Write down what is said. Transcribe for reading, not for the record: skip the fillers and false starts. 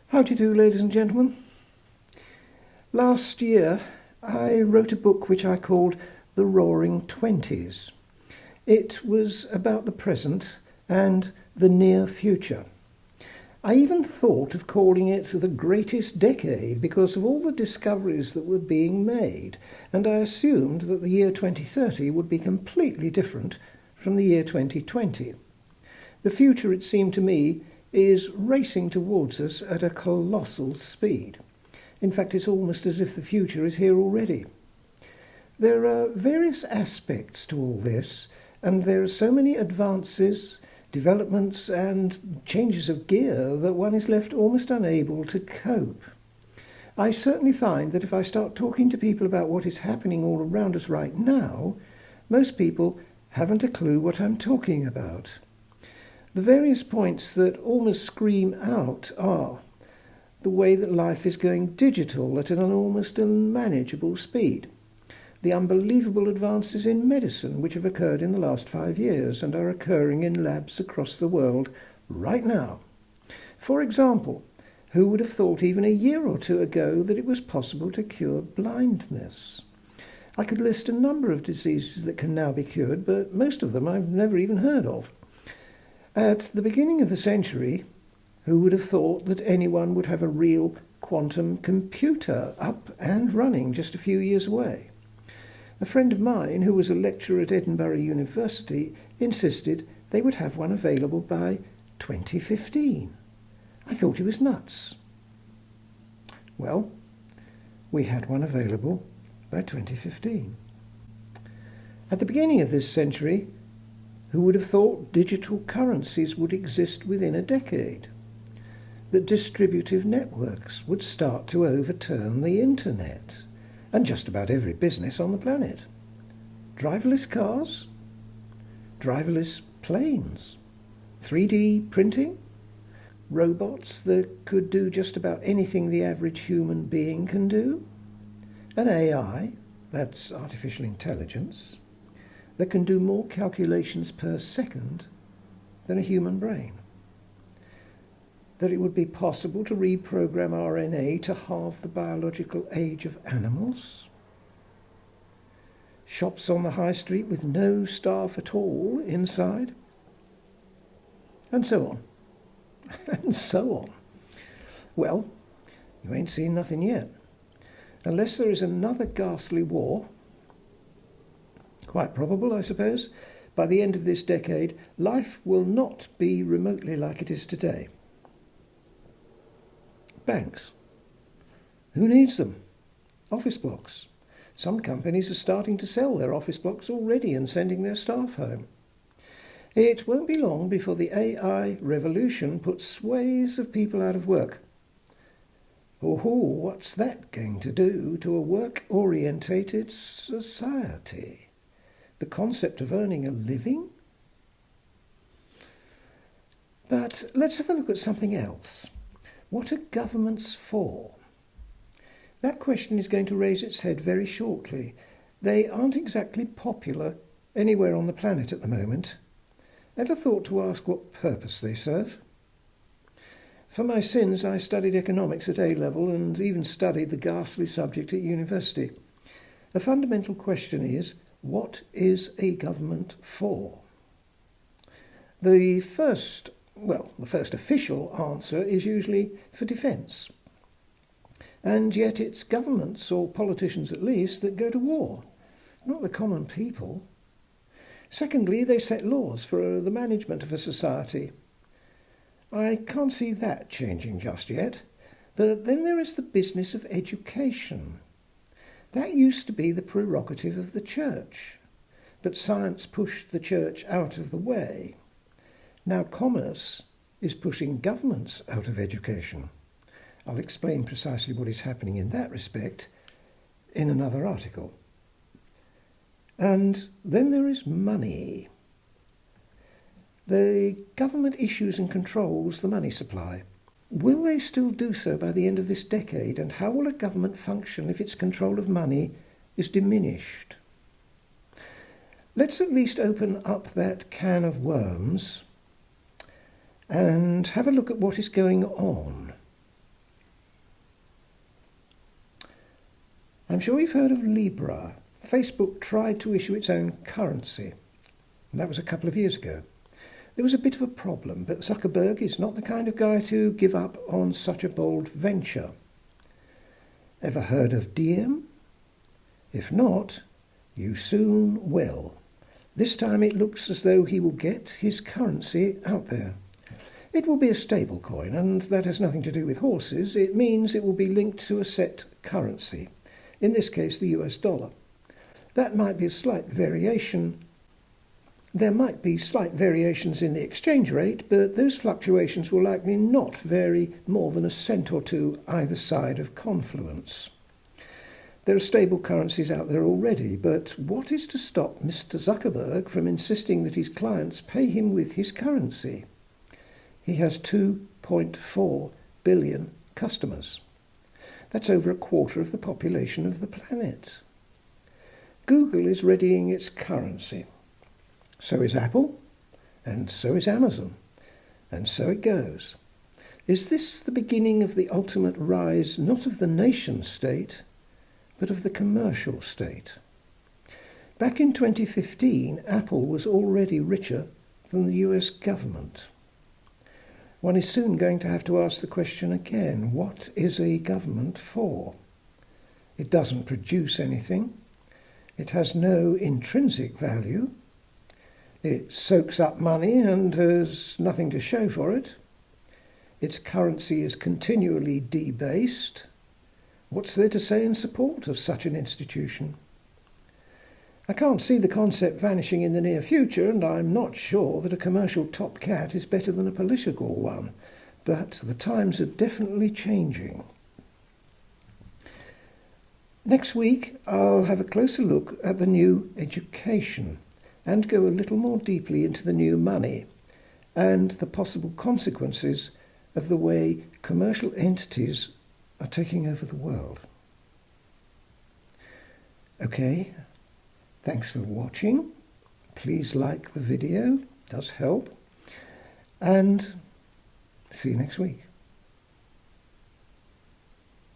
How do you do, ladies and gentlemen? Last year I wrote a book which I called The Roaring Twenties. It was about the present and the near future. I even thought of calling it The Greatest Decade because of all the discoveries that were being made, and I assumed that the year 2030 would be completely different from the year 2020. The future, it seemed to me, is racing towards us at a colossal speed. In fact, it's almost as if the future is here already. There are various aspects to all this, and there are so many advances, developments and changes of gear that one is left almost unable to cope. I certainly find that if I start talking to people about what is happening all around us right now, most people haven't a clue what I'm talking about. The various points that almost scream out are the way that life is going digital at an almost unmanageable speed, the unbelievable advances in medicine which have occurred in the last 5 years and are occurring in labs across the world right now. For example, who would have thought even a year or two ago that it was possible to cure blindness? I could list a number of diseases that can now be cured, but most of them I've never even heard of. At the beginning of the century, who would have thought that anyone would have a real quantum computer up and running just a few years away? A friend of mine, who was a lecturer at Edinburgh University, insisted they would have one available by 2015. I thought he was nuts. Well, we had one available by 2015. At the beginning of this century, who would have thought digital currencies would exist within a decade? That distributive networks would start to overturn the internet and just about every business on the planet? Driverless cars? Driverless planes? 3D printing? Robots that could do just about anything the average human being can do? An AI, that's artificial intelligence, that can do more calculations per second than a human brain. That it would be possible to reprogram RNA to halve the biological age of animals. Shops on the high street with no staff at all inside. And so on. And so on. Well, you ain't seen nothing yet. Unless there is another ghastly war, quite probable, I suppose, by the end of this decade, life will not be remotely like it is today. Banks. Who needs them? Office blocks. Some companies are starting to sell their office blocks already and sending their staff home. It won't be long before the AI revolution puts swathes of people out of work. Oh, what's that going to do to a work-orientated society? The concept of earning a living? But let's have a look at something else. What are governments for? That question is going to raise its head very shortly. They aren't exactly popular anywhere on the planet at the moment. Ever thought to ask what purpose they serve? For my sins, I studied economics at A-level and even studied the ghastly subject at university. A fundamental question is, what is a government for? The first official answer is usually for defence. And yet it's governments, or politicians at least, that go to war, not the common people. Secondly, they set laws for the management of a society. I can't see that changing just yet. But then there is the business of education. That used to be the prerogative of the church, but science pushed the church out of the way. Now commerce is pushing governments out of education. I'll explain precisely what is happening in that respect in another article. And then there is money. The government issues and controls the money supply. Will they still do so by the end of this decade? And how will a government function if its control of money is diminished? Let's at least open up that can of worms and have a look at what is going on. I'm sure you've heard of Libra. Facebook tried to issue its own currency. That was a couple of years ago. There was a bit of a problem, but Zuckerberg is not the kind of guy to give up on such a bold venture. Ever heard of Diem? If not, you soon will. This time it looks as though he will get his currency out there. It will be a stable coin, and that has nothing to do with horses. It means it will be linked to a set currency, in this case the US dollar. That might be a slight variation. There might be slight variations in the exchange rate, but those fluctuations will likely not vary more than a cent or two either side of confluence. There are stable currencies out there already, but what is to stop Mr. Zuckerberg from insisting that his clients pay him with his currency? He has 2.4 billion customers. That's over a quarter of the population of the planet. Google is readying its currency. So is Apple, and so is Amazon, and so it goes. Is this the beginning of the ultimate rise, not of the nation state, but of the commercial state? Back in 2015, Apple was already richer than the US government. One is soon going to have to ask the question again, what is a government for? It doesn't produce anything. It has no intrinsic value. It soaks up money and has nothing to show for it. Its currency is continually debased. What's there to say in support of such an institution? I can't see the concept vanishing in the near future, and I'm not sure that a commercial top cat is better than a political one, but the times are definitely changing. Next week, I'll have a closer look at the new education and go a little more deeply into the new money and the possible consequences of the way commercial entities are taking over the world. Okay, thanks for watching. Please like the video, it does help. And see you next week.